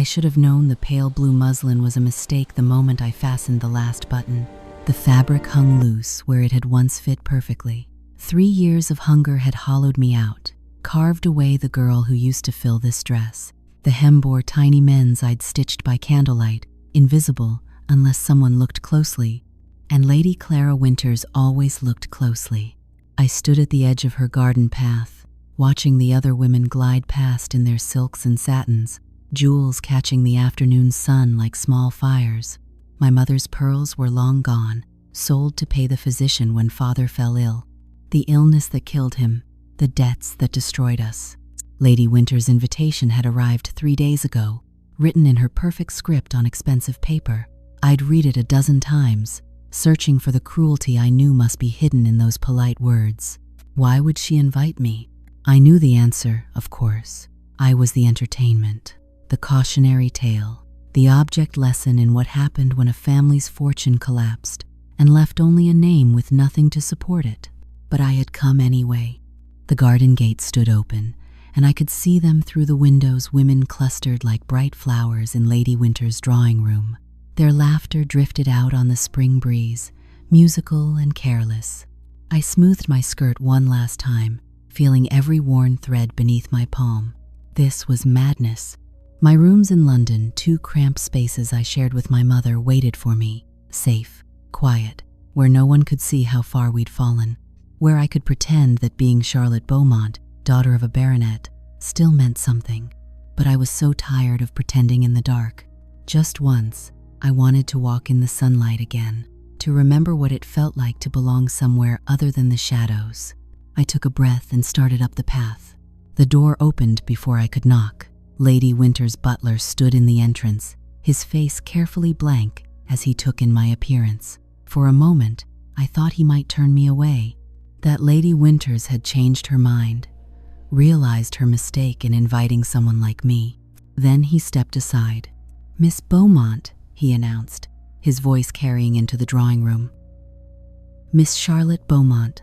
should have known the pale blue muslin was a mistake the moment I fastened the last button. The fabric hung loose where it had once fit perfectly. 3 years of hunger had hollowed me out, carved away the girl who used to fill this dress. The hem bore tiny mends I'd stitched by candlelight, invisible unless someone looked closely, and Lady Clara Winters always looked closely. I stood at the edge of her garden path, watching the other women glide past in their silks and satins, jewels catching the afternoon sun like small fires. My mother's pearls were long gone, sold to pay the physician when father fell ill. The illness that killed him, the debts that destroyed us. Lady Winter's invitation had arrived 3 days ago, written in her perfect script on expensive paper. I'd read it a dozen times, searching for the cruelty I knew must be hidden in those polite words. Why would she invite me? I knew the answer, of course. I was the entertainment, the cautionary tale, the object lesson in what happened when a family's fortune collapsed and left only a name with nothing to support it. But I had come anyway. The garden gate stood open, and I could see them through the windows, women clustered like bright flowers in Lady Winter's drawing room. Their laughter drifted out on the spring breeze, musical and careless. I smoothed my skirt one last time, feeling every worn thread beneath my palm. This was madness. My rooms in London, 2 cramped spaces I shared with my mother, waited for me, safe, quiet, where no one could see how far we'd fallen, where I could pretend that being Charlotte Beaumont, daughter of a baronet, still meant something. But I was so tired of pretending in the dark. Just once, I wanted to walk in the sunlight again, to remember what it felt like to belong somewhere other than the shadows. I took a breath and started up the path. The door opened before I could knock. Lady Winter's butler stood in the entrance, his face carefully blank as he took in my appearance. For a moment, I thought he might turn me away, that Lady Winters had changed her mind, realized her mistake in inviting someone like me. Then he stepped aside. "Miss Beaumont," he announced, his voice carrying into the drawing room. "Miss Charlotte Beaumont."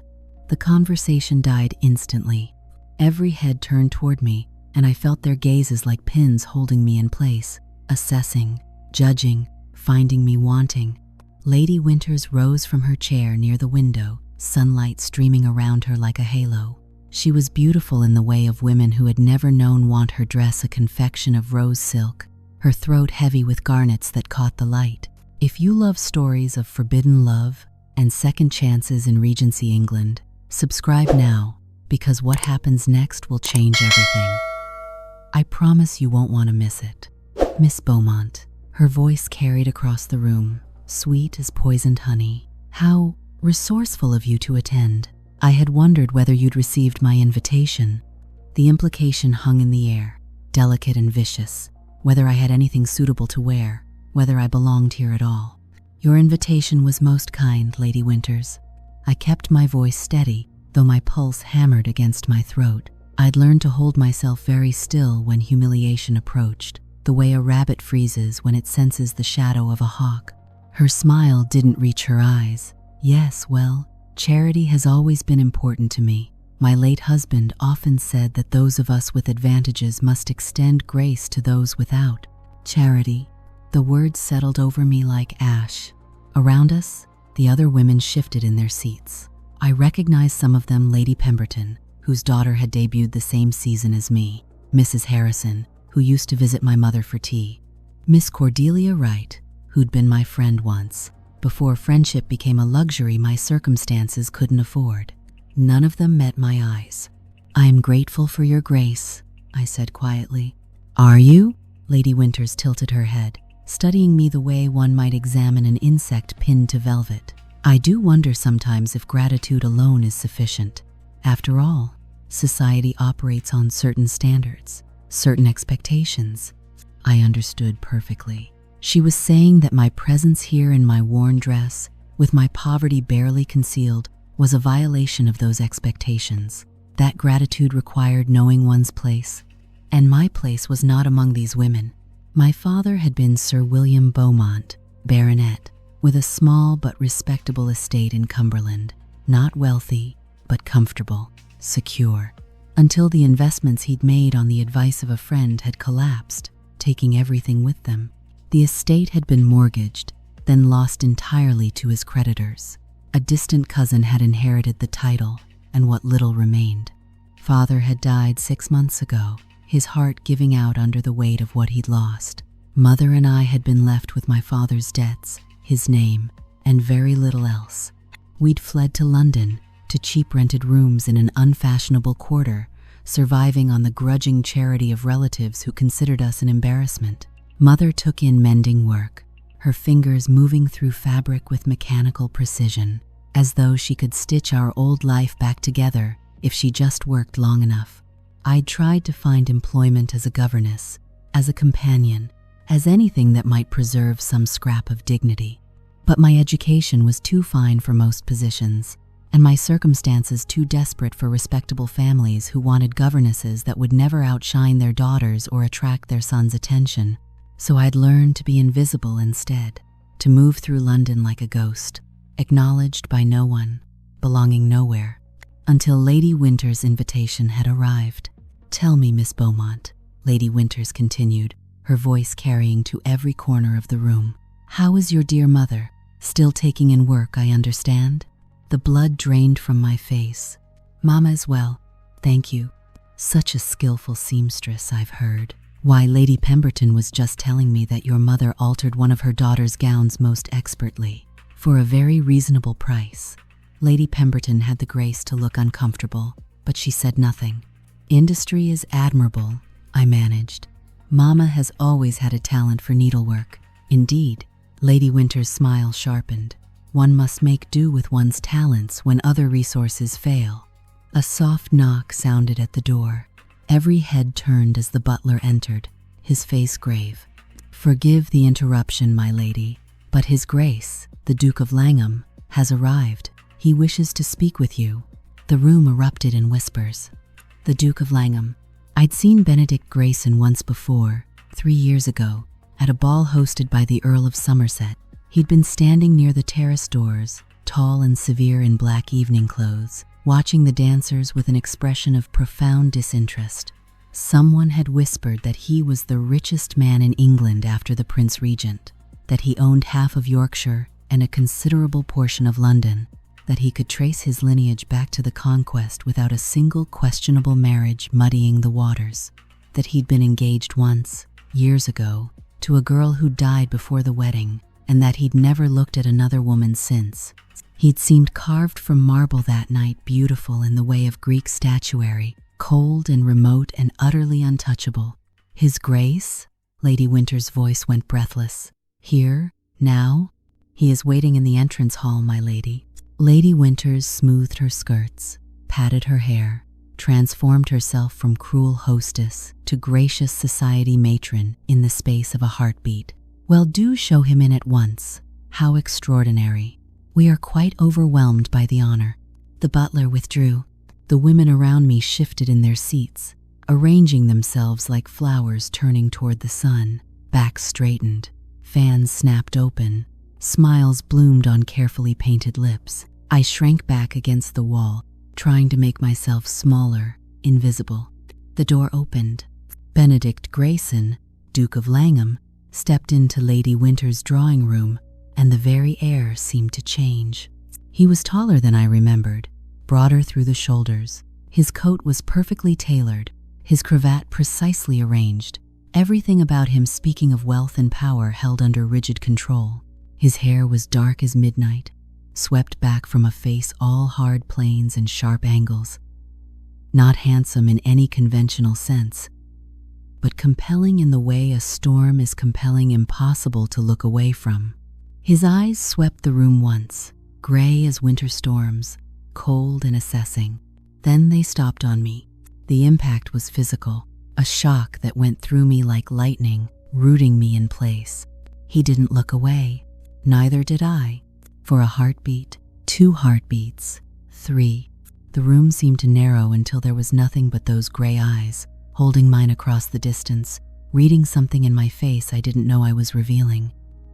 The conversation died instantly. Every head turned toward me, and I felt their gazes like pins holding me in place, assessing, judging, finding me wanting. Lady Winters rose from her chair near the window, sunlight streaming around her like a halo. She was beautiful in the way of women who had never known want, her dress a confection of rose silk, her throat heavy with garnets that caught the light. If you love stories of forbidden love and second chances in Regency England, subscribe now, because what happens next will change everything. I promise you won't want to miss it. Miss Beaumont, her voice carried across the room, sweet as poisoned honey. How resourceful of you to attend. I had wondered whether you'd received my invitation. The implication hung in the air, delicate and vicious, whether I had anything suitable to wear, whether I belonged here at all. Your invitation was most kind, Lady Winters. I kept my voice steady, though my pulse hammered against my throat. I'd learned to hold myself very still when humiliation approached, the way a rabbit freezes when it senses the shadow of a hawk. Her smile didn't reach her eyes. Yes, well, charity has always been important to me. My late husband often said that those of us with advantages must extend grace to those without. Charity. The words settled over me like ash. Around us, the other women shifted in their seats. I recognized some of them: Lady Pemberton, whose daughter had debuted the same season as me; Mrs. Harrison, who used to visit my mother for tea; Miss Cordelia Wright, who'd been my friend once, before friendship became a luxury my circumstances couldn't afford. None of them met my eyes. "I am grateful for your grace," I said quietly. "Are you?" Lady Winters tilted her head, studying me the way one might examine an insect pinned to velvet. "I do wonder sometimes if gratitude alone is sufficient. After all, society operates on certain standards, certain expectations." I understood perfectly. She was saying that my presence here in my worn dress, with my poverty barely concealed, was a violation of those expectations. That gratitude required knowing one's place, and my place was not among these women. My father had been Sir William Beaumont, baronet, with a small but respectable estate in Cumberland, not wealthy, but comfortable, secure, until the investments he'd made on the advice of a friend had collapsed. taking everything with them. The estate had been mortgaged, then lost entirely to his creditors. A distant cousin had inherited the title and what little remained. Father had died 6 months ago, his heart giving out under the weight of what he'd lost. Mother and I had been left with my father's debts, his name, and very little else. We'd fled to London, to cheap rented rooms in an unfashionable quarter, surviving on the grudging charity of relatives who considered us an embarrassment. Mother took in mending work, her fingers moving through fabric with mechanical precision, as though she could stitch our old life back together if she just worked long enough. I'd tried to find employment as a governess, as a companion, as anything that might preserve some scrap of dignity. But my education was too fine for most positions, and my circumstances too desperate for respectable families who wanted governesses that would never outshine their daughters or attract their sons' attention. So I'd learned to be invisible instead, to move through London like a ghost, acknowledged by no one, belonging nowhere, until Lady Winter's invitation had arrived. "Tell me, Miss Beaumont," Lady Winters continued, her voice carrying to every corner of the room. "How is your dear mother? Still taking in work, I understand?" The blood drained from my face. "Mama is well, thank you. Such a skillful seamstress, I've heard. Why, Lady Pemberton was just telling me that your mother altered one of her daughter's gowns most expertly, for a very reasonable price." Lady Pemberton had the grace to look uncomfortable, but she said nothing. "Industry is admirable," I managed. "Mama has always had a talent for needlework." "Indeed." Lady Winter's smile sharpened. "One must make do with one's talents when other resources fail." A soft knock sounded at the door. Every head turned as the butler entered, his face grave. "Forgive the interruption, my lady, but His Grace, the Duke of Langham, has arrived. He wishes to speak with you." The room erupted in whispers. The Duke of Langham. I'd seen Benedict Grayson once before, 3 years ago, at a ball hosted by the Earl of Somerset. He'd been standing near the terrace doors, tall and severe in black evening clothes, watching the dancers with an expression of profound disinterest. Someone had whispered that he was the richest man in England after the Prince Regent, that he owned half of Yorkshire and a considerable portion of London, that he could trace his lineage back to the Conquest without a single questionable marriage muddying the waters, that he'd been engaged once, years ago, to a girl who died before the wedding, and that he'd never looked at another woman since. He'd seemed carved from marble that night, beautiful in the way of Greek statuary, cold and remote and utterly untouchable. "His Grace?" Lady Winter's voice went breathless. "Here? Now?" "He is waiting in the entrance hall, my lady." Lady Winters smoothed her skirts, patted her hair, transformed herself from cruel hostess to gracious society matron in the space of a heartbeat. "Well, do show him in at once. How extraordinary. We are quite overwhelmed by the honor." The butler withdrew. The women around me shifted in their seats, arranging themselves like flowers turning toward the sun. Backs straightened, fans snapped open, smiles bloomed on carefully painted lips. I shrank back against the wall, trying to make myself smaller, invisible. The door opened. Benedict Grayson, Duke of Langham, stepped into Lady Winter's drawing room, and the very air seemed to change. He was taller than I remembered, broader through the shoulders. His coat was perfectly tailored, his cravat precisely arranged, everything about him speaking of wealth and power held under rigid control. His hair was dark as midnight, swept back from a face all hard planes and sharp angles. Not handsome in any conventional sense, but compelling in the way a storm is compelling, impossible to look away from. His eyes swept the room once, gray as winter storms, cold and assessing. Then they stopped on me. The impact was physical, a shock that went through me like lightning, rooting me in place. He didn't look away. Neither did I. For a heartbeat, 2 heartbeats, 3. The room seemed to narrow until there was nothing but those gray eyes, holding mine across the distance, reading something in my face I didn't know I was revealing.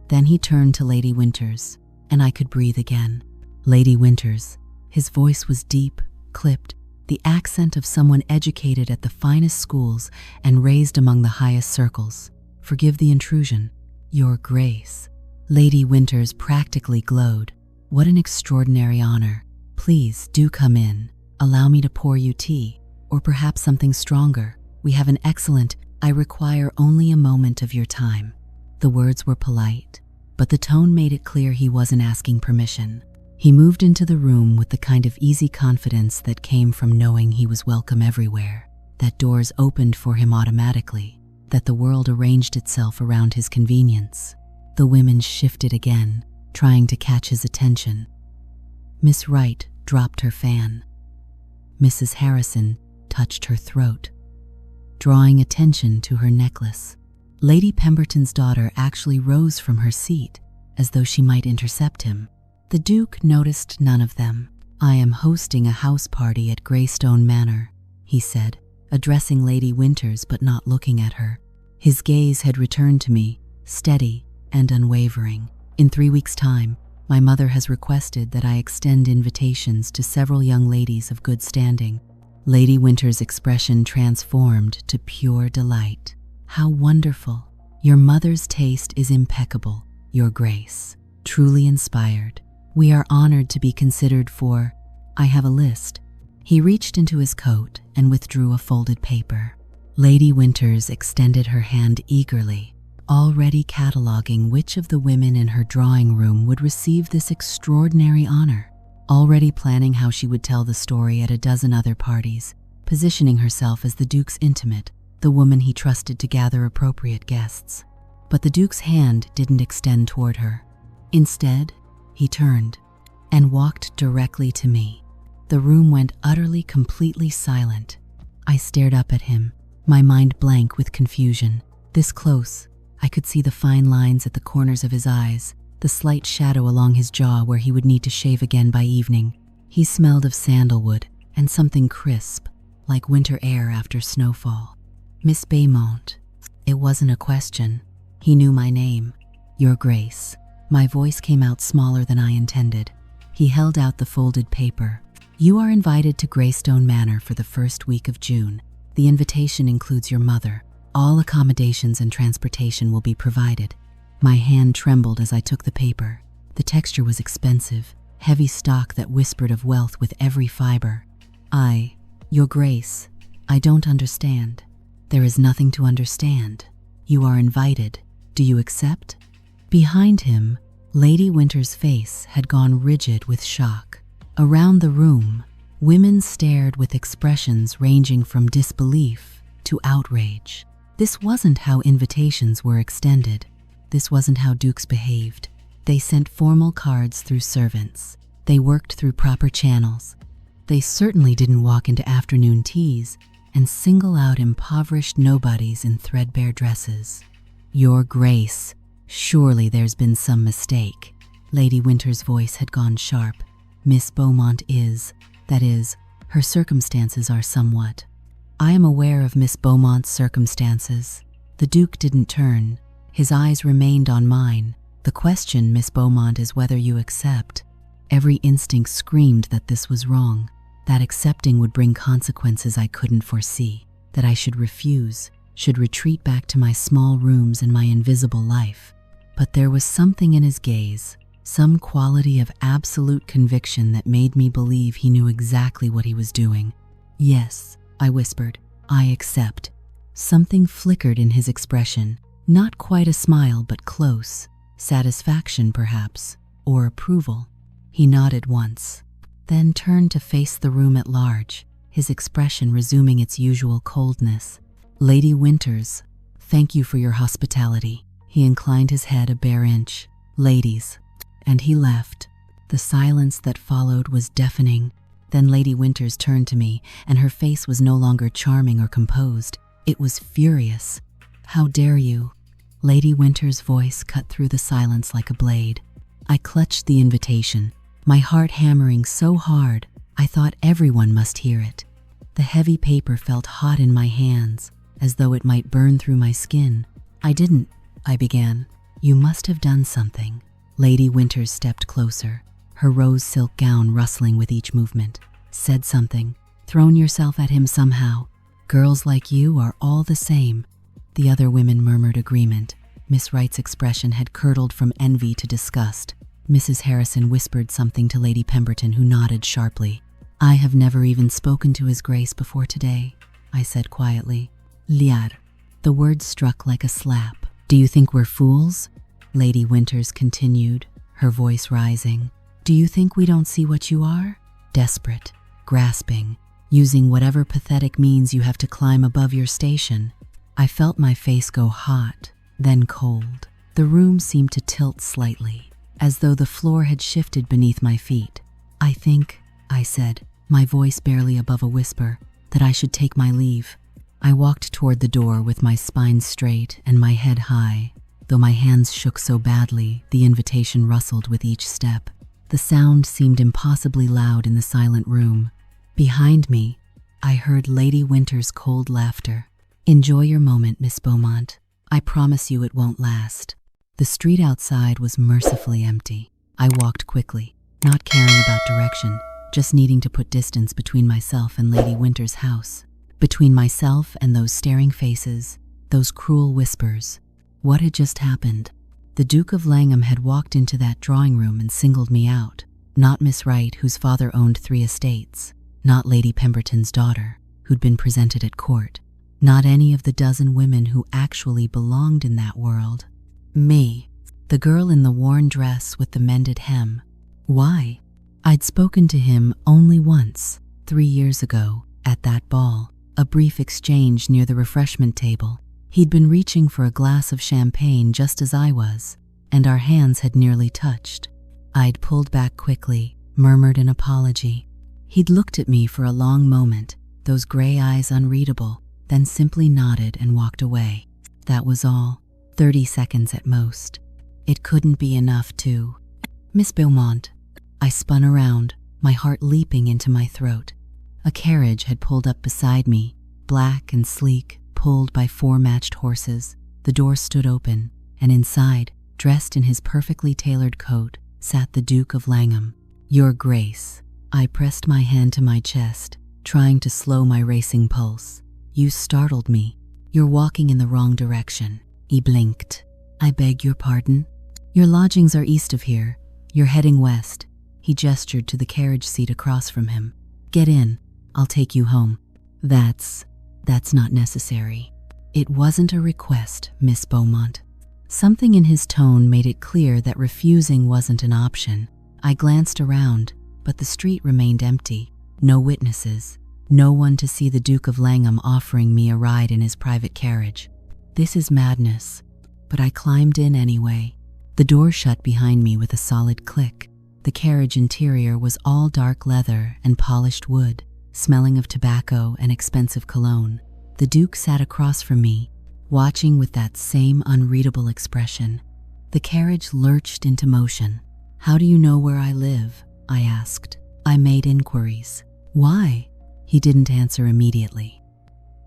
Then he turned to Lady Winters, and I could breathe again. Lady Winters. His voice was deep, clipped, the accent of someone educated at the finest schools and raised among the highest circles. Forgive the intrusion. Your Grace. Lady Winters practically glowed. What an extraordinary honor. Please do come in. Allow me to pour you tea, or perhaps something stronger. We have an excellent— I require only a moment of your time. The words were polite, but the tone made it clear he wasn't asking permission. He moved into the room with the kind of easy confidence that came from knowing he was welcome everywhere, that doors opened for him automatically, that the world arranged itself around his convenience. The women shifted again, trying to catch his attention. Miss Wright dropped her fan. Mrs. Harrison touched her throat, drawing attention to her necklace. Lady Pemberton's daughter actually rose from her seat, as though she might intercept him. The Duke noticed none of them. I am hosting a house party at Greystone Manor, he said, addressing Lady Winters but not looking at her. His gaze had returned to me, steady and unwavering. In 3 weeks' time, my mother has requested that I extend invitations to several young ladies of good standing. Lady Winters' expression transformed to pure delight. How wonderful. Your mother's taste is impeccable, Your Grace. Truly inspired. We are honored to be considered for— I have a list. He reached into his coat and withdrew a folded paper. Lady Winters extended her hand eagerly, already cataloging which of the women in her drawing room would receive this extraordinary honor, already planning how she would tell the story at a dozen other parties, positioning herself as the Duke's intimate, the woman he trusted to gather appropriate guests. But the Duke's hand didn't extend toward her. Instead, he turned and walked directly to me. The room went utterly, completely silent. I stared up at him, my mind blank with confusion. This close, I could see the fine lines at the corners of his eyes, the slight shadow along his jaw where he would need to shave again by evening. He smelled of sandalwood and something crisp, like winter air after snowfall. Miss Beaumont. It wasn't a question. He knew my name. Your Grace. My voice came out smaller than I intended. He held out the folded paper. You are invited to Greystone Manor for the first week of June. The invitation includes your mother. All accommodations and transportation will be provided. My hand trembled as I took the paper. The texture was expensive, heavy stock that whispered of wealth with every fiber. Your Grace, I don't understand. There is nothing to understand. You are invited. Do you accept? Behind him, Lady Winters' face had gone rigid with shock. Around the room, women stared with expressions ranging from disbelief to outrage. This wasn't how invitations were extended. This wasn't how dukes behaved. They sent formal cards through servants. They worked through proper channels. They certainly didn't walk into afternoon teas and single out impoverished nobodies in threadbare dresses. Your Grace, surely there's been some mistake. Lady Winters' voice had gone sharp. Miss Beaumont is, that is, her circumstances are somewhat. I am aware of Miss Beaumont's circumstances. The Duke didn't turn. His eyes remained on mine. The question, Miss Beaumont, is whether you accept. Every instinct screamed that this was wrong, that accepting would bring consequences I couldn't foresee, that I should refuse, should retreat back to my small rooms and my invisible life. But there was something in his gaze, some quality of absolute conviction that made me believe he knew exactly what he was doing. Yes, I whispered, I accept. Something flickered in his expression, not quite a smile but close, satisfaction perhaps, or approval. He nodded once, then turned to face the room at large, his expression resuming its usual coldness. Lady Winters, thank you for your hospitality. He inclined his head a bare inch. Ladies. And he left. The silence that followed was deafening. Then Lady Winters turned to me, and her face was no longer charming or composed. It was furious. How dare you? Lady Winters' voice cut through the silence like a blade. I clutched the invitation, my heart hammering so hard I thought everyone must hear it. The heavy paper felt hot in my hands, as though it might burn through my skin. I began. You must have done something. Lady Winters stepped closer, her rose silk gown rustling with each movement. Said something, thrown yourself at him somehow. Girls like you are all the same. The other women murmured agreement. Miss Wright's expression had curdled from envy to disgust. Mrs. Harrison whispered something to Lady Pemberton, who nodded sharply. "I have never even spoken to His Grace before today," I said quietly. "Liar." The word struck like a slap. "Do you think we're fools?" Lady Winters continued, her voice rising. "Do you think we don't see what you are? Desperate, grasping, using whatever pathetic means you have to climb above your station." I felt my face go hot, then cold. The room seemed to tilt slightly, as though the floor had shifted beneath my feet. "I think," I said, my voice barely above a whisper, "that I should take my leave." I walked toward the door with my spine straight and my head high. Though my hands shook so badly, the invitation rustled with each step. The sound seemed impossibly loud in the silent room. Behind me, I heard Lady Winter's cold laughter. "Enjoy your moment, Miss Beaumont. I promise you it won't last." The street outside was mercifully empty. I walked quickly, not caring about direction, just needing to put distance between myself and Lady Winter's house. Between myself and those staring faces, those cruel whispers. What had just happened? The Duke of Langham had walked into that drawing room and singled me out. Not Miss Wright, whose father owned 3 estates. Not Lady Pemberton's daughter, who'd been presented at court. Not any of the dozen women who actually belonged in that world. Me, the girl in the worn dress with the mended hem. Why? I'd spoken to him only once, 3 years ago, at that ball, a brief exchange near the refreshment table. He'd been reaching for a glass of champagne just as I was, and our hands had nearly touched. I'd pulled back quickly, murmured an apology. He'd looked at me for a long moment, those gray eyes unreadable, then simply nodded and walked away. That was all. 30 seconds at most. It couldn't be enough to... "Miss Beaumont." I spun around, my heart leaping into my throat. A carriage had pulled up beside me, black and sleek, pulled by 4 matched horses. The door stood open, and inside, dressed in his perfectly tailored coat, sat the Duke of Langham. "Your Grace." I pressed my hand to my chest, trying to slow my racing pulse. "You startled me. You're walking in the wrong direction." He blinked. "I beg your pardon?" "Your lodgings are east of here. You're heading west." He gestured to the carriage seat across from him. "Get in. I'll take you home." That's not necessary." "It wasn't a request, Miss Beaumont." Something in his tone made it clear that refusing wasn't an option. I glanced around, but the street remained empty. No witnesses. No one to see the Duke of Langham offering me a ride in his private carriage. This is madness. But I climbed in anyway. The door shut behind me with a solid click. The carriage interior was all dark leather and polished wood, smelling of tobacco and expensive cologne. The Duke sat across from me, watching with that same unreadable expression. The carriage lurched into motion. "How do you know where I live?" I asked. I made inquiries. "Why?" He didn't answer immediately.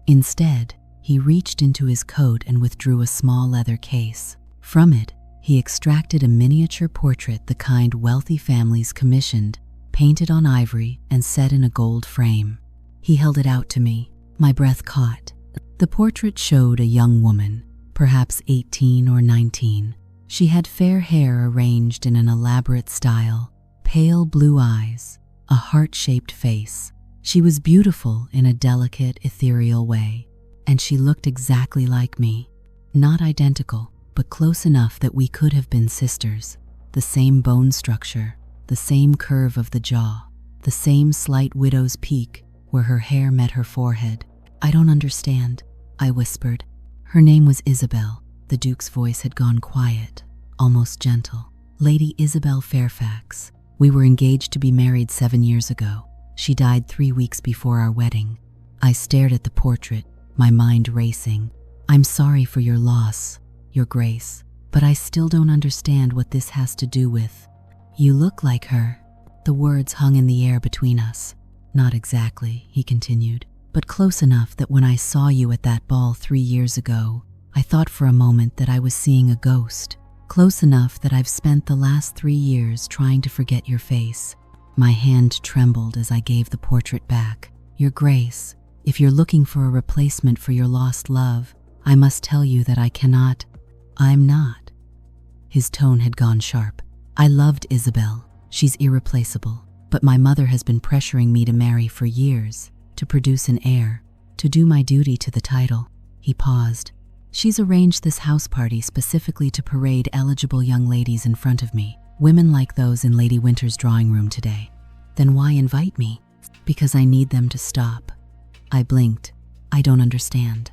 Instead, he reached into his coat and withdrew a small leather case. From it, he extracted a miniature portrait the kind wealthy families commissioned, painted on ivory and set in a gold frame. He held it out to me. My breath caught. The portrait showed a young woman, perhaps 18 or 19. She had fair hair arranged in an elaborate style, pale blue eyes, a heart-shaped face. She was beautiful in a delicate, ethereal way, and she looked exactly like me. Not identical, but close enough that we could have been sisters. The same bone structure, the same curve of the jaw, the same slight widow's peak where her hair met her forehead. "I don't understand," I whispered. "Her name was Isabel." The Duke's voice had gone quiet, almost gentle. "Lady Isabel Fairfax. We were engaged to be married 7 years ago. She died 3 weeks before our wedding." I stared at the portrait, my mind racing. "I'm sorry for your loss, Your Grace, but I still don't understand what this has to do with..." "You look like her." The words hung in the air between us. "Not exactly," he continued, "but close enough that when I saw you at that ball 3 years ago, I thought for a moment that I was seeing a ghost. Close enough that I've spent the last 3 years trying to forget your face." My hand trembled as I gave the portrait back. "Your Grace, if you're looking for a replacement for your lost love, I must tell you that I cannot. I'm not. His tone had gone sharp. I loved Isabel. She's irreplaceable. But my mother has been pressuring me to marry for years, to produce an heir, to do my duty to the title. He paused. She's arranged this house party specifically to parade eligible young ladies in front of me, women like those in Lady Winter's drawing room today. Then why invite me? Because I need them to stop. I blinked. I don't understand.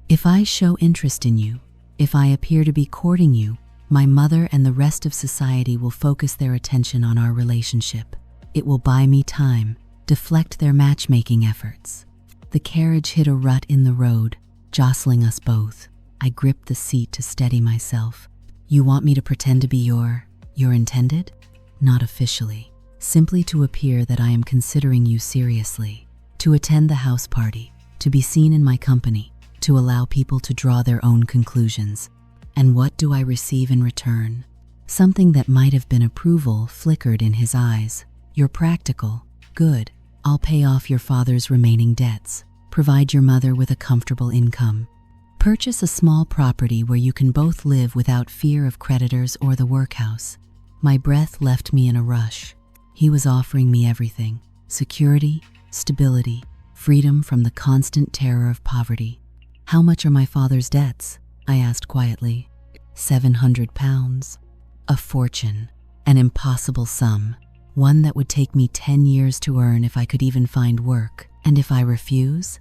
If I show interest in you, if I appear to be courting you, my mother and the rest of society will focus their attention on our relationship. It will buy me time, deflect their matchmaking efforts. The carriage hit a rut in the road, jostling us both. I gripped the seat to steady myself. You want me to pretend to be your intended? Not officially. Simply to appear that I am considering you seriously. To attend the house party. To be seen in my company. To allow people to draw their own conclusions. And what do I receive in return? Something that might have been approval flickered in his eyes. You're practical. Good. I'll pay off your father's remaining debts. Provide your mother with a comfortable income. Purchase a small property where you can both live without fear of creditors or the workhouse. My breath left me in a rush. He was offering me everything. Security, stability, freedom from the constant terror of poverty. How much are my father's debts? I asked quietly. £700. A fortune. An impossible sum. One that would take me 10 years to earn if I could even find work. And if I refuse?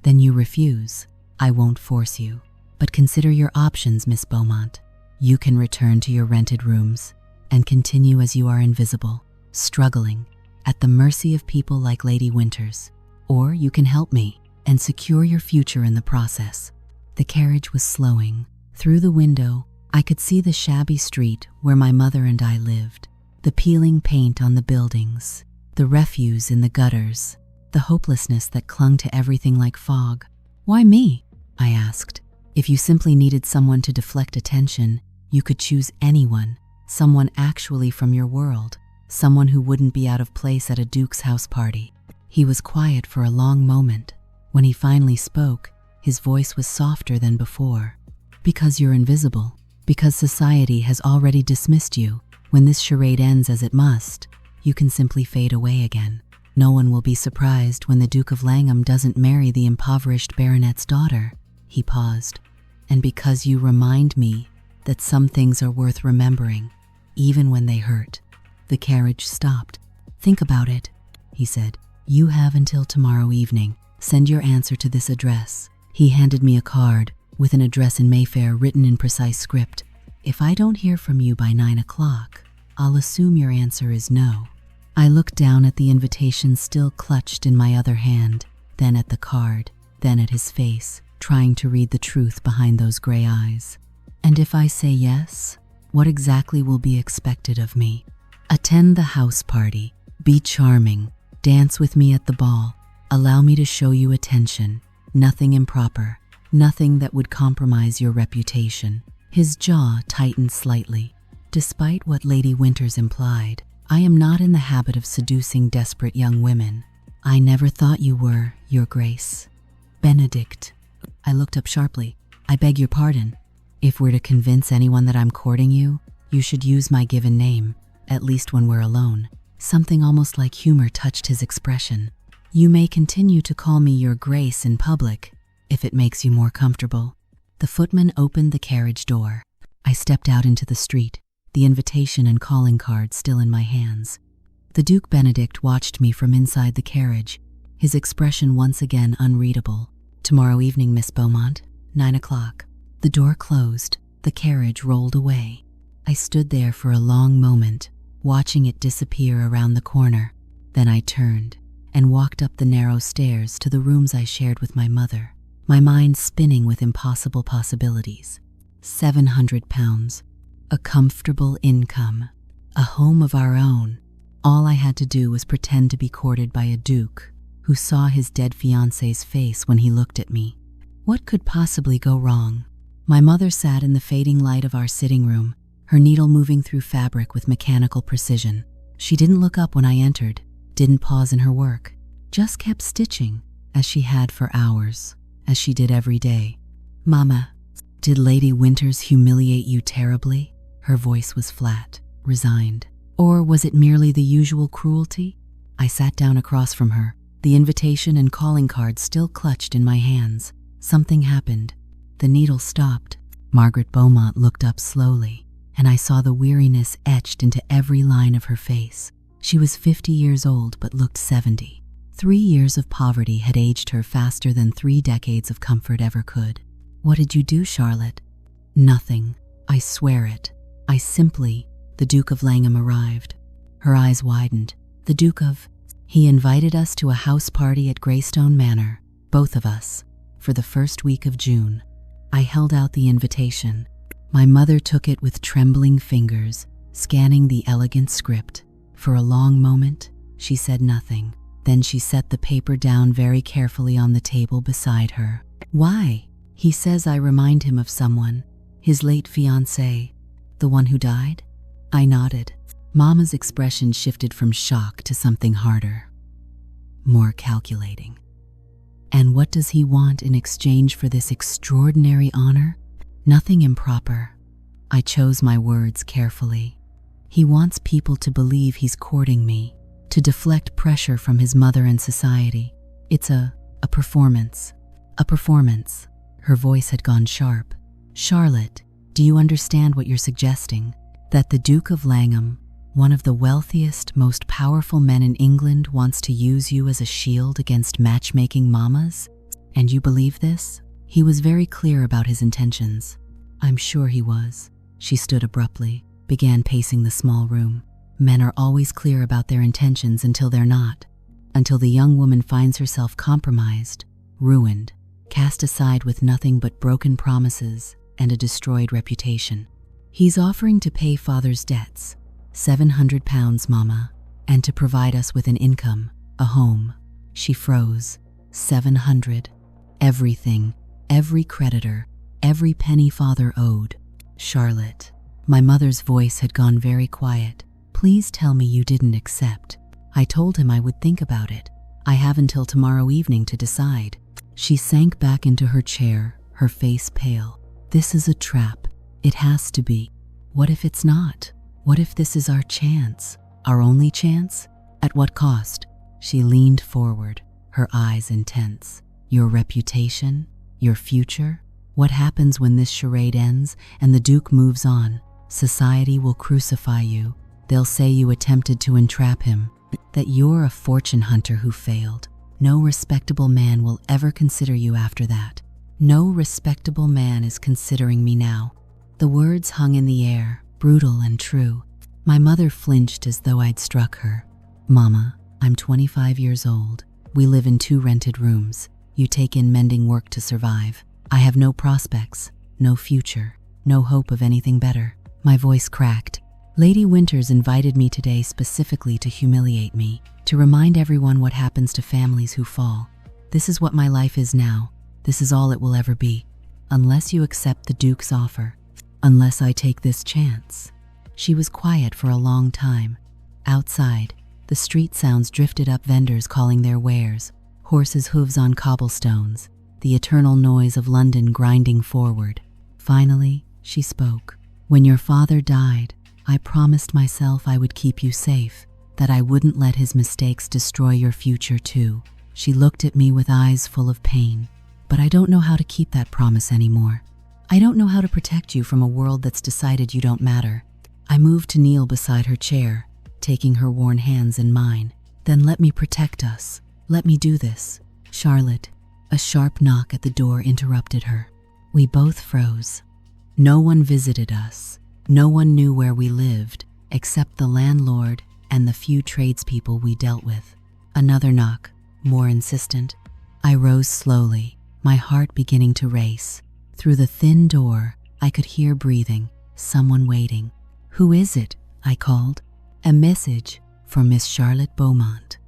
Then you refuse. I won't force you. But consider your options, Miss Beaumont. You can return to your rented rooms and continue as you are invisible, struggling, at the mercy of people like Lady Winters. Or you can help me and secure your future in the process. The carriage was slowing. Through the window, I could see the shabby street where my mother and I lived. The peeling paint on the buildings, the refuse in the gutters, the hopelessness that clung to everything like fog. Why me? I asked. If you simply needed someone to deflect attention, you could choose anyone, someone actually from your world, someone who wouldn't be out of place at a Duke's house party. He was quiet for a long moment. When he finally spoke, his voice was softer than before. Because you're invisible, because society has already dismissed you. When this charade ends as it must, you can simply fade away again. No one will be surprised when the Duke of Langham doesn't marry the impoverished baronet's daughter. He paused. And because you remind me that some things are worth remembering, even when they hurt. The carriage stopped. Think about it, he said. You have until tomorrow evening. Send your answer to this address. He handed me a card with an address in Mayfair written in precise script. If I don't hear from you by 9 o'clock, I'll assume your answer is no. I looked down at the invitation still clutched in my other hand, then at the card, then at his face, trying to read the truth behind those gray eyes. And if I say yes, what exactly will be expected of me? Attend the house party, be charming, dance with me at the ball, allow me to show you attention, nothing improper, nothing that would compromise your reputation. His jaw tightened slightly. Despite what Lady Winters implied, I am not in the habit of seducing desperate young women. I never thought you were, Your Grace. Benedict. I looked up sharply. I beg your pardon. If we're to convince anyone that I'm courting you, you should use my given name, at least when we're alone. Something almost like humor touched his expression. You may continue to call me Your Grace in public, if it makes you more comfortable. The footman opened the carriage door. I stepped out into the street, the invitation and calling card still in my hands. The Duke Benedict watched me from inside the carriage, his expression once again unreadable. Tomorrow evening, Miss Beaumont, 9 o'clock. The door closed, the carriage rolled away. I stood there for a long moment, watching it disappear around the corner. Then I turned and walked up the narrow stairs to the rooms I shared with my mother, my mind spinning with impossible possibilities. £700, a comfortable income, a home of our own. All I had to do was pretend to be courted by a duke who saw his dead fiancé's face when he looked at me. What could possibly go wrong? My mother sat in the fading light of our sitting room, her needle moving through fabric with mechanical precision. She didn't look up when I entered, didn't pause in her work, just kept stitching, as she had for hours, as she did every day. Mama, did Lady Winters humiliate you terribly? Her voice was flat, resigned. Or was it merely the usual cruelty? I sat down across from her, the invitation and calling card still clutched in my hands. Something happened. The needle stopped. Margaret Beaumont looked up slowly, and I saw the weariness etched into every line of her face. She was 50 years old but looked 70. 3 years of poverty had aged her faster than 3 decades of comfort ever could. What did you do, Charlotte? Nothing. I swear it. The Duke of Langham arrived. Her eyes widened. The Duke of... He invited us to a house party at Greystone Manor, both of us, for the first week of June. I held out the invitation. My mother took it with trembling fingers, scanning the elegant script. For a long moment, she said nothing. Then she set the paper down very carefully on the table beside her. Why? He says I remind him of someone, his late fiancée, the one who died? I nodded. Mama's expression shifted from shock to something harder, more calculating. And what does he want in exchange for this extraordinary honor? Nothing improper. I chose my words carefully. He wants people to believe he's courting me, to deflect pressure from his mother and society. It's a performance. A performance. Her voice had gone sharp. Charlotte, do you understand what you're suggesting? That the Duke of Langham, one of the wealthiest, most powerful men in England, wants to use you as a shield against matchmaking mamas? And you believe this? He was very clear about his intentions. I'm sure he was. She stood abruptly, began pacing the small room. Men are always clear about their intentions until they're not. Until the young woman finds herself compromised, ruined, cast aside with nothing but broken promises and a destroyed reputation. He's offering to pay father's debts, £700, Mama, and to provide us with an income, a home. She froze. 700. Everything, every creditor, every penny father owed. Charlotte. My mother's voice had gone very quiet. Please tell me you didn't accept. I told him I would think about it. I have until tomorrow evening to decide. She sank back into her chair, her face pale. This is a trap. It has to be. What if it's not? What if this is our chance? Our only chance? At what cost? She leaned forward, her eyes intense. Your reputation? Your future? What happens when this charade ends and the Duke moves on? Society will crucify you. They'll say you attempted to entrap him, that you're a fortune hunter who failed. No respectable man will ever consider you after that. No respectable man is considering me now. The words hung in the air, brutal and true. My mother flinched as though I'd struck her. Mama, I'm 25 years old. We live in 2 rented rooms. You take in mending work to survive. I have no prospects, no future, no hope of anything better. My voice cracked. Lady Winters invited me today specifically to humiliate me, to remind everyone what happens to families who fall. This is what my life is now. This is all it will ever be. Unless you accept the Duke's offer. Unless I take this chance. She was quiet for a long time. Outside, the street sounds drifted up, vendors calling their wares, horses' hooves on cobblestones, the eternal noise of London grinding forward. Finally, she spoke. When your father died, I promised myself I would keep you safe, that I wouldn't let his mistakes destroy your future too. She looked at me with eyes full of pain. But I don't know how to keep that promise anymore. I don't know how to protect you from a world that's decided you don't matter. I moved to kneel beside her chair, taking her worn hands in mine. Then let me protect us. Let me do this. Charlotte. A sharp knock at the door interrupted her. We both froze. No one visited us. No one knew where we lived, except the landlord and the few tradespeople we dealt with. Another knock, more insistent. I rose slowly, my heart beginning to race. Through the thin door, I could hear breathing, someone waiting. Who is it? I called. A message for Miss Charlotte Beaumont.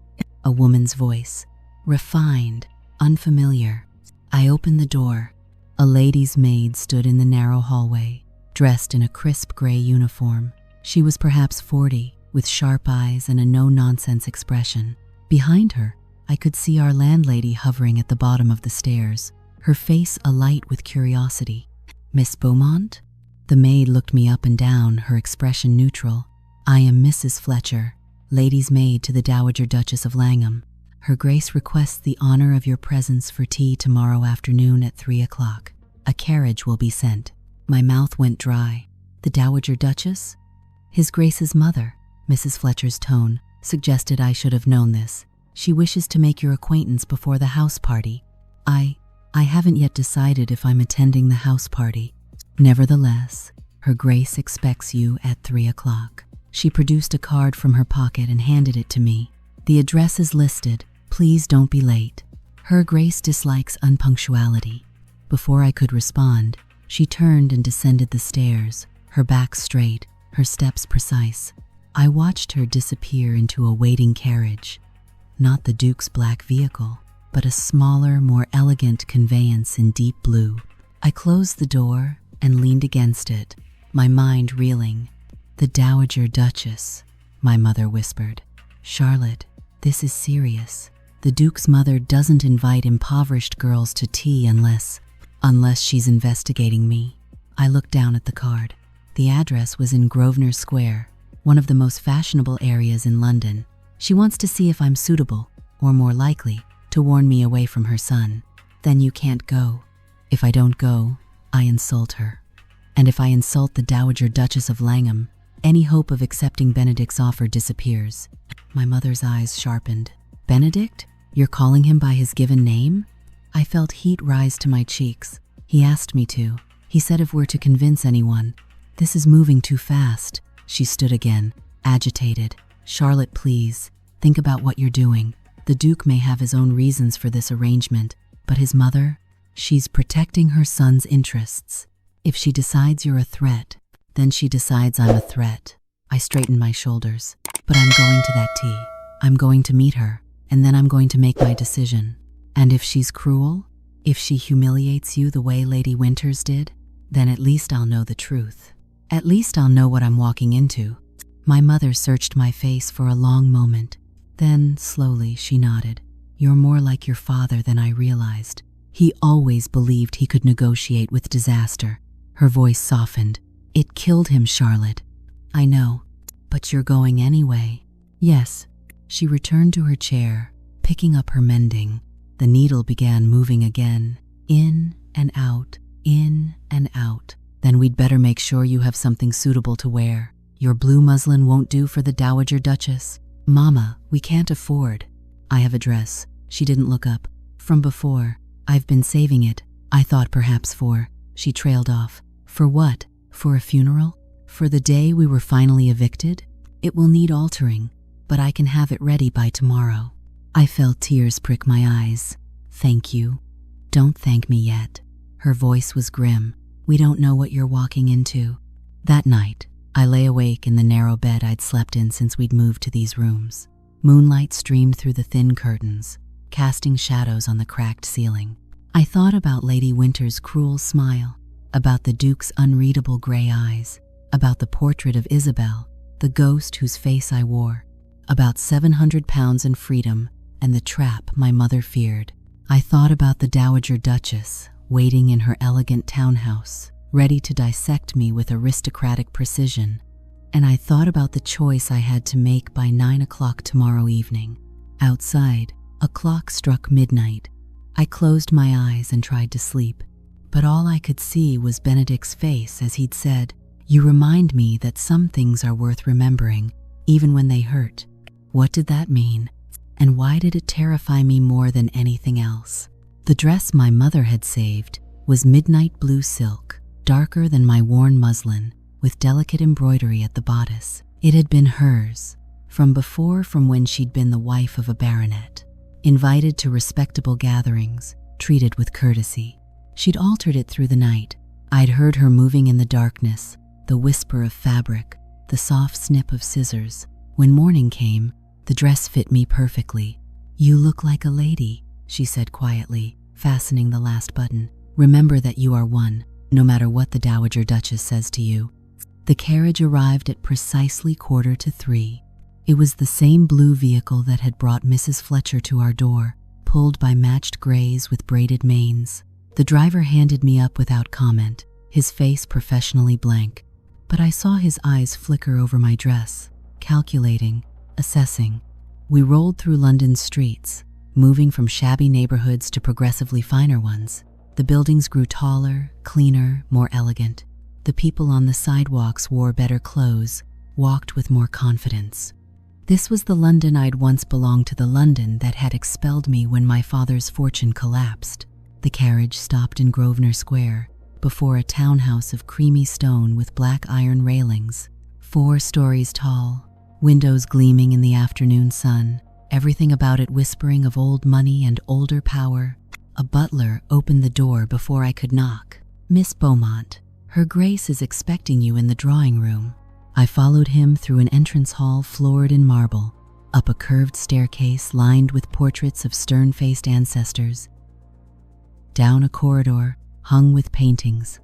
A woman's voice, refined, unfamiliar. I opened the door. A lady's maid stood in the narrow hallway, dressed in a crisp gray uniform. She was perhaps 40, with sharp eyes and a no-nonsense expression. Behind her, I could see our landlady hovering at the bottom of the stairs, her face alight with curiosity. "Miss Beaumont?" The maid looked me up and down, her expression neutral. "I am Mrs. Fletcher, lady's maid to the Dowager Duchess of Langham. Her Grace requests the honor of your presence for tea tomorrow afternoon at 3 o'clock. A carriage will be sent." My mouth went dry. The Dowager Duchess? His Grace's mother. Mrs. Fletcher's tone suggested I should have known this. "She wishes to make your acquaintance before the house party." I haven't yet decided if I'm attending the house party. "Nevertheless, Her Grace expects you at 3 o'clock. She produced a card from her pocket and handed it to me. "The address is listed. Please don't be late. Her Grace dislikes unpunctuality." Before I could respond, she turned and descended the stairs, her back straight, her steps precise. I watched her disappear into a waiting carriage. Not the Duke's black vehicle, but a smaller, more elegant conveyance in deep blue. I closed the door and leaned against it, my mind reeling. "The Dowager Duchess," my mother whispered. "Charlotte, this is serious. The Duke's mother doesn't invite impoverished girls to tea unless she's investigating me." I looked down at the card. The address was in Grosvenor Square, one of the most fashionable areas in London. "She wants to see if I'm suitable, or more likely, to warn me away from her son." "Then you can't go." "If I don't go, I insult her. And if I insult the Dowager Duchess of Langham, any hope of accepting Benedict's offer disappears." My mother's eyes sharpened. "Benedict? You're calling him by his given name?" I felt heat rise to my cheeks. "He asked me to. He said if we're to convince anyone. This is moving too fast." She stood again, agitated. "Charlotte, please, think about what you're doing. The Duke may have his own reasons for this arrangement, but his mother, she's protecting her son's interests. If she decides you're a threat, then she decides I'm a threat." I straightened my shoulders. "But I'm going to that tea. I'm going to meet her, and then I'm going to make my decision. And if she's cruel, if she humiliates you the way Lady Winters did, then at least I'll know the truth. At least I'll know what I'm walking into." My mother searched my face for a long moment. Then, slowly, she nodded. "You're more like your father than I realized. He always believed he could negotiate with disaster." Her voice softened. "It killed him, Charlotte." "I know, but you're going anyway." "Yes." She returned to her chair, picking up her mending. The needle began moving again, in and out, in and out. "Then we'd better make sure you have something suitable to wear. Your blue muslin won't do for the Dowager Duchess." "Mama, we can't afford." "I have a dress." She didn't look up. "From before. I've been saving it. I thought perhaps for..." She trailed off. "For what? For a funeral? For the day we were finally evicted? It will need altering, but I can have it ready by tomorrow." I felt tears prick my eyes. "Thank you." "Don't thank me yet." Her voice was grim. "We don't know what you're walking into." That night, I lay awake in the narrow bed I'd slept in since we'd moved to these rooms. Moonlight streamed through the thin curtains, casting shadows on the cracked ceiling. I thought about Lady Winter's cruel smile, about the Duke's unreadable gray eyes, about the portrait of Isabel, the ghost whose face I wore, about 700 pounds in freedom and the trap my mother feared. I thought about the Dowager Duchess, waiting in her elegant townhouse, ready to dissect me with aristocratic precision. And I thought about the choice I had to make by 9 o'clock tomorrow evening. Outside, a clock struck midnight. I closed my eyes and tried to sleep, but all I could see was Benedict's face as he'd said, "You remind me that some things are worth remembering, even when they hurt." What did that mean? And why did it terrify me more than anything else? The dress my mother had saved was midnight blue silk, darker than my worn muslin, with delicate embroidery at the bodice. It had been hers, from when she'd been the wife of a baronet, invited to respectable gatherings, treated with courtesy. She'd altered it through the night. I'd heard her moving in the darkness, the whisper of fabric, the soft snip of scissors. When morning came, the dress fit me perfectly. "You look like a lady," she said quietly, fastening the last button. "Remember that you are one, no matter what the Dowager Duchess says to you." The carriage arrived at precisely 2:45. It was the same blue vehicle that had brought Mrs. Fletcher to our door, pulled by matched grays with braided manes. The driver handed me up without comment, his face professionally blank, but I saw his eyes flicker over my dress, calculating, assessing. We rolled through London's streets, moving from shabby neighborhoods to progressively finer ones. The buildings grew taller, cleaner, more elegant. The people on the sidewalks wore better clothes, walked with more confidence. This was the London I'd once belonged to, the London that had expelled me when my father's fortune collapsed. The carriage stopped in Grosvenor Square, before a townhouse of creamy stone with black iron railings, 4 stories tall, windows gleaming in the afternoon sun, everything about it whispering of old money and older power. A butler opened the door before I could knock. "Miss Beaumont, Her Grace is expecting you in the drawing room." I followed him through an entrance hall floored in marble, up a curved staircase lined with portraits of stern-faced ancestors, down a corridor hung with paintings.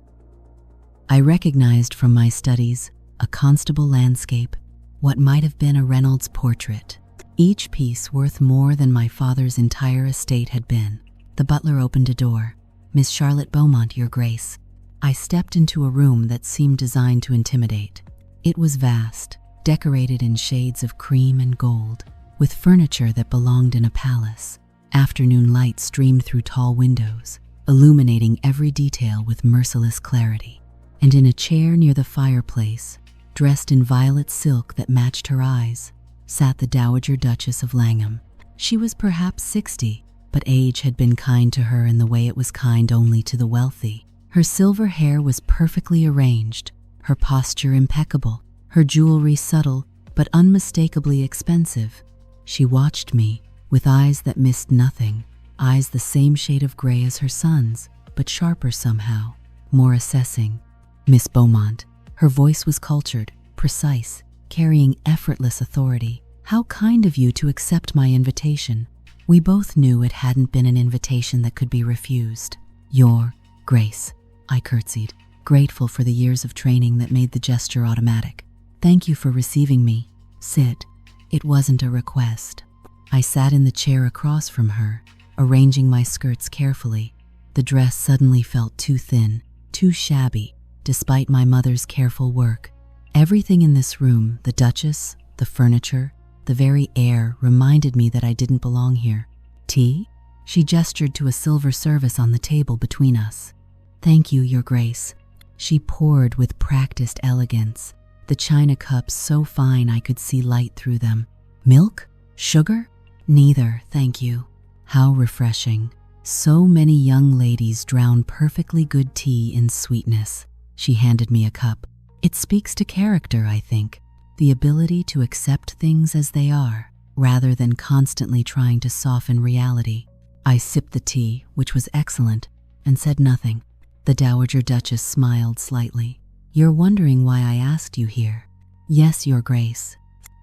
I recognized from my studies a Constable landscape, what might have been a Reynolds portrait, each piece worth more than my father's entire estate had been. The butler opened a door. "Miss Charlotte Beaumont, Your Grace." I stepped into a room that seemed designed to intimidate. It was vast, decorated in shades of cream and gold, with furniture that belonged in a palace. Afternoon light streamed through tall windows, illuminating every detail with merciless clarity. And in a chair near the fireplace, dressed in violet silk that matched her eyes, sat the Dowager Duchess of Langham. She was perhaps 60, but age had been kind to her in the way it was kind only to the wealthy. Her silver hair was perfectly arranged, her posture impeccable, her jewelry subtle but unmistakably expensive. She watched me with eyes that missed nothing, eyes the same shade of gray as her son's, but sharper somehow, more assessing. "Miss Beaumont." Her voice was cultured, precise, carrying effortless authority. "How kind of you to accept my invitation." We both knew it hadn't been an invitation that could be refused. "Your Grace," I curtsied, grateful for the years of training that made the gesture automatic. "Thank you for receiving me. Sit." It wasn't a request. I sat in the chair across from her, arranging my skirts carefully. The dress suddenly felt too thin, too shabby, despite my mother's careful work. Everything in this room, the Duchess, the furniture, the very air, reminded me that I didn't belong here. "Tea?" She gestured to a silver service on the table between us. "Thank you, Your Grace." She poured with practiced elegance, the china cups so fine I could see light through them. "Milk? Sugar?" "Neither, thank you." How refreshing. So many young ladies drown perfectly good tea in sweetness. She handed me a cup. "It speaks to character, I think. The ability to accept things as they are, rather than constantly trying to soften reality." I sipped the tea, which was excellent, and said nothing. The Dowager Duchess smiled slightly. "You're wondering why I asked you here?" "Yes, Your Grace.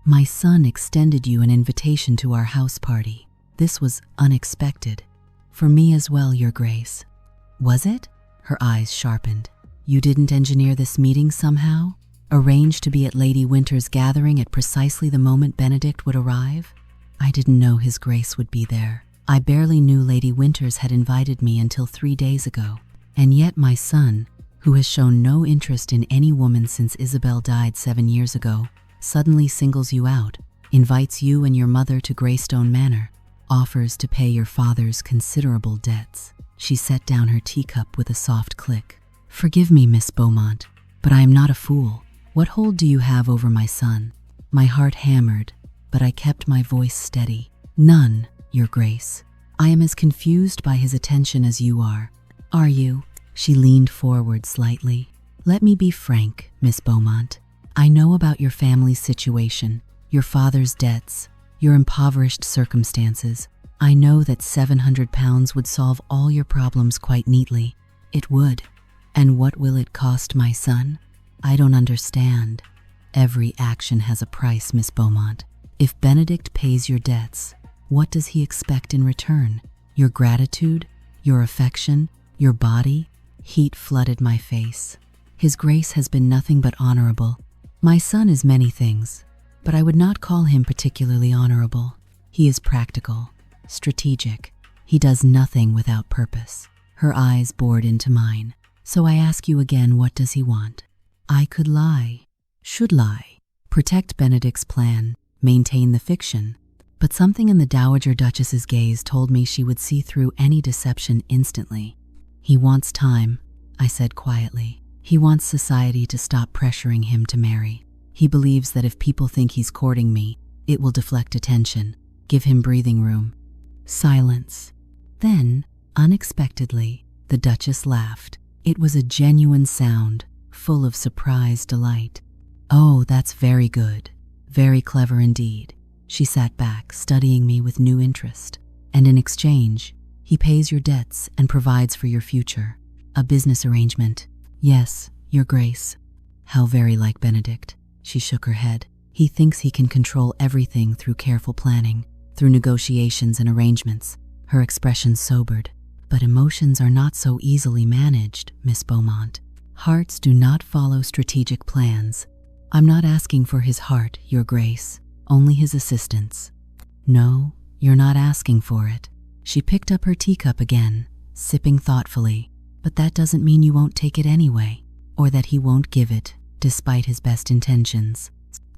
My son extended you an invitation to our house party. This was unexpected. For me as well, Your Grace." "Was it?" Her eyes sharpened. "You didn't engineer this meeting somehow? Arrange to be at Lady Winter's gathering at precisely the moment Benedict would arrive?" "I didn't know His Grace would be there. I barely knew Lady Winters had invited me until 3 days ago. And yet my son, who has shown no interest in any woman since Isabel died 7 years ago, suddenly singles you out, invites you and your mother to Greystone Manor, offers to pay your father's considerable debts." She set down her teacup with a soft click. "Forgive me, Miss Beaumont, but I am not a fool. What hold do you have over my son?" My heart hammered, but I kept my voice steady. "None, Your Grace. I am as confused by his attention as you are." "Are you?" She leaned forward slightly. "Let me be frank, Miss Beaumont. I know about your family's situation, your father's debts, your impoverished circumstances. I know that £700 would solve all your problems quite neatly. It would. And what will it cost my son? I don't understand. Every action has a price, Miss Beaumont. If Benedict pays your debts, what does he expect in return? Your gratitude? Your affection? Your body?" Heat flooded my face. "His Grace has been nothing but honorable. My son is many things, but I would not call him particularly honorable. He is practical, strategic. He does nothing without purpose. Her eyes bored into mine. So I ask you again, what does he want? I could lie, should lie, protect Benedict's plan, maintain the fiction. But something in the Dowager Duchess's gaze told me she would see through any deception instantly. He wants time, I said quietly. He wants society to stop pressuring him to marry. He believes that if people think he's courting me, it will deflect attention, give him breathing room. Silence. Then, unexpectedly, the Duchess laughed. It was a genuine sound, full of surprised delight. Oh, that's very good. Very clever indeed. She sat back, studying me with new interest. And in exchange, he pays your debts and provides for your future. A business arrangement. Yes, Your Grace. How very like Benedict. She shook her head. He thinks he can control everything through careful planning, through negotiations and arrangements. Her expression sobered. But emotions are not so easily managed, Miss Beaumont. Hearts do not follow strategic plans. I'm not asking for his heart, Your Grace, only his assistance. No, you're not asking for it. She picked up her teacup again, sipping thoughtfully. But that doesn't mean you won't take it anyway, or that he won't give it, despite his best intentions.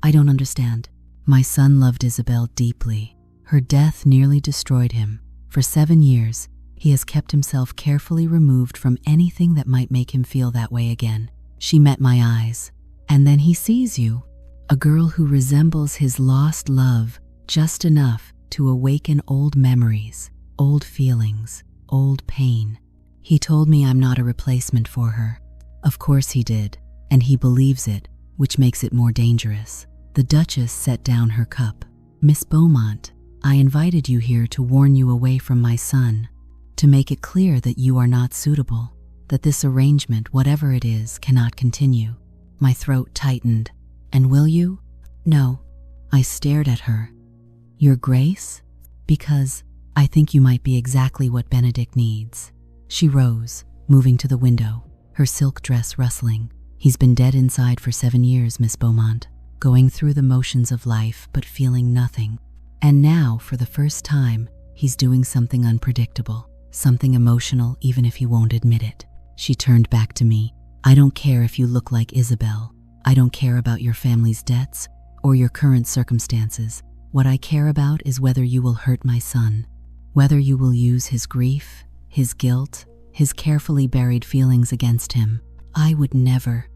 I don't understand. My son loved Isabel deeply. Her death nearly destroyed him. For 7 years, he has kept himself carefully removed from anything that might make him feel that way again. She met my eyes. And then he sees you, a girl who resembles his lost love just enough to awaken old memories, old feelings, old pain. He told me I'm not a replacement for her. Of course he did, and he believes it, which makes it more dangerous. The Duchess set down her cup. Miss Beaumont, I invited you here to warn you away from my son, to make it clear that you are not suitable, that this arrangement, whatever it is, cannot continue. My throat tightened. And will you? No. I stared at her. Your Grace? Because I think you might be exactly what Benedict needs. She rose, moving to the window, her silk dress rustling. He's been dead inside for 7 years, Miss Beaumont, going through the motions of life but feeling nothing. And now, for the first time, he's doing something unpredictable, something emotional even if he won't admit it. She turned back to me. I don't care if you look like Isabel. I don't care about your family's debts or your current circumstances. What I care about is whether you will hurt my son, whether you will use his grief, his guilt, his carefully buried feelings against him. I would never.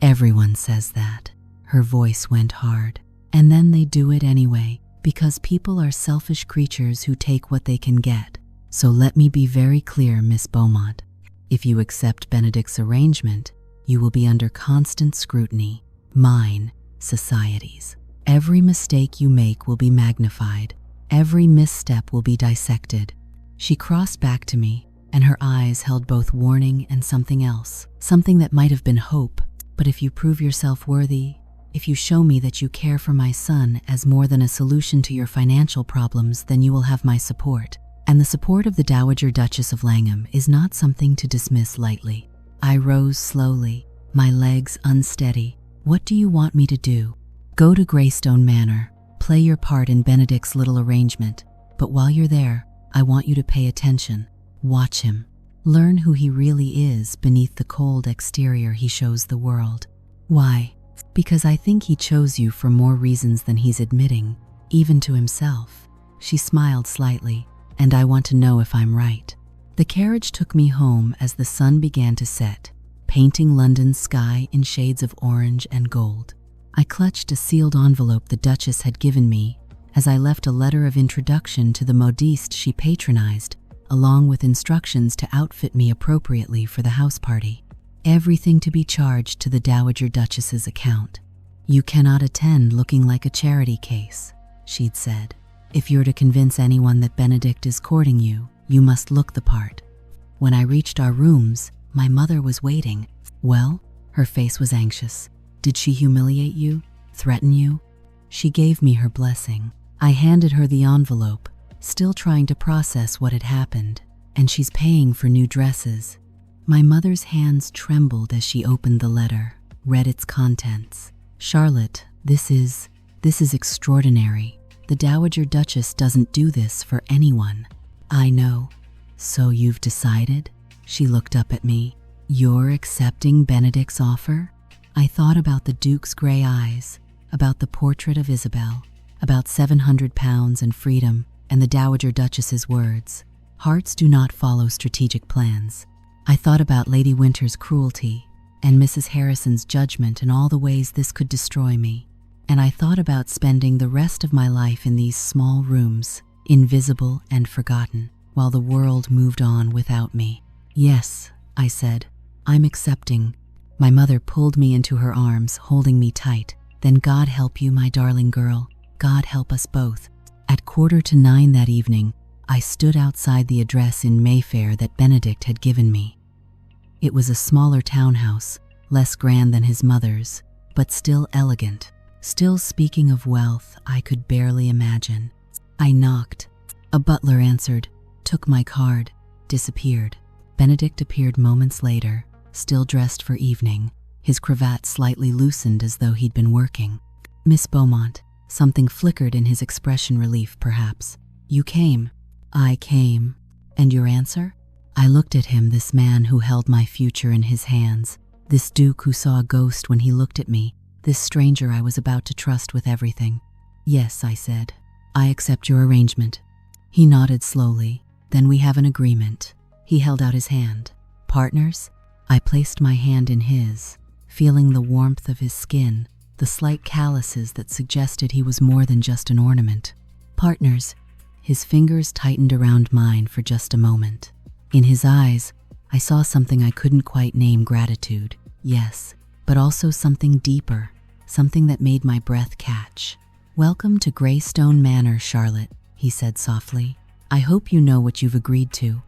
Everyone says that. Her voice went hard. And then they do it anyway, because people are selfish creatures who take what they can get. So let me be very clear, Miss Beaumont. If you accept Benedict's arrangement, you will be under constant scrutiny. Mine, society's. Every mistake you make will be magnified. Every misstep will be dissected. She crossed back to me, and her eyes held both warning and something else. Something that might have been hope. But if you prove yourself worthy, if you show me that you care for my son as more than a solution to your financial problems, then you will have my support. And the support of the Dowager Duchess of Langham is not something to dismiss lightly. I rose slowly, my legs unsteady. What do you want me to do? Go to Greystone Manor, play your part in Benedict's little arrangement. But while you're there, I want you to pay attention. Watch him. Learn who he really is beneath the cold exterior he shows the world. Why? Because I think he chose you for more reasons than he's admitting, even to himself. She smiled slightly. And I want to know if I'm right. The carriage took me home as the sun began to set, painting London's sky in shades of orange and gold. I clutched a sealed envelope the Duchess had given me as I left a letter of introduction to the modiste she patronized, along with instructions to outfit me appropriately for the house party. Everything to be charged to the Dowager Duchess's account. You cannot attend looking like a charity case, she'd said. If you're to convince anyone that Benedict is courting you, you must look the part. When I reached our rooms, my mother was waiting. Well, her face was anxious. Did she humiliate you? Threaten you? She gave me her blessing. I handed her the envelope, still trying to process what had happened, and she's paying for new dresses. My mother's hands trembled as she opened the letter, read its contents. Charlotte, this is extraordinary. The Dowager Duchess doesn't do this for anyone. I know. So you've decided? She looked up at me. You're accepting Benedict's offer? I thought about the Duke's gray eyes, about the portrait of Isabel, about 700 pounds and freedom, and the Dowager Duchess's words. Hearts do not follow strategic plans. I thought about Lady Winter's cruelty and Mrs. Harrison's judgment and all the ways this could destroy me. And I thought about spending the rest of my life in these small rooms, invisible and forgotten, while the world moved on without me. Yes, I said, I'm accepting. My mother pulled me into her arms, holding me tight. Then God help you, my darling girl. God help us both. At 8:45 that evening, I stood outside the address in Mayfair that Benedict had given me. It was a smaller townhouse, less grand than his mother's, but still elegant, still speaking of wealth I could barely imagine. I knocked. A butler answered, took my card, disappeared. Benedict appeared moments later, still dressed for evening, his cravat slightly loosened as though he'd been working. Miss Beaumont, something flickered in his expression, relief perhaps. You came. I came. And your answer? I looked at him, this man who held my future in his hands, this Duke who saw a ghost when he looked at me, this stranger I was about to trust with everything. Yes, I said. I accept your arrangement. He nodded slowly. Then we have an agreement. He held out his hand. Partners? I placed my hand in his, feeling the warmth of his skin, the slight calluses that suggested he was more than just an ornament. Partners. His fingers tightened around mine for just a moment. In his eyes, I saw something I couldn't quite name: gratitude, yes, but also something deeper, something that made my breath catch. Welcome to Greystone Manor, Charlotte, he said softly. I hope you know what you've agreed to.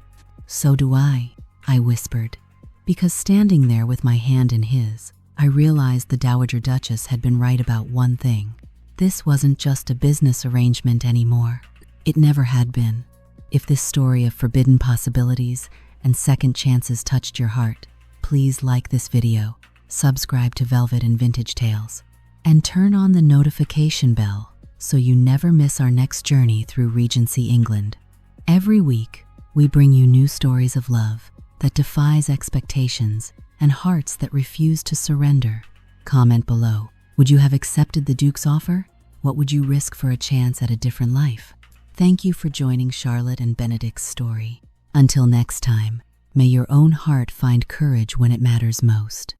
So do I whispered, because standing there with my hand in his, I realized the Dowager Duchess had been right about one thing. This wasn't just a business arrangement anymore. It never had been. If this story of forbidden possibilities and second chances touched your heart, please like this video, subscribe to Velvet and Vintage Tales, and turn on the notification bell so you never miss our next journey through Regency England. Every week, we bring you new stories of love that defies expectations and hearts that refuse to surrender. Comment below. Would you have accepted the Duke's offer? What would you risk for a chance at a different life? Thank you for joining Charlotte and Benedict's story. Until next time, may your own heart find courage when it matters most.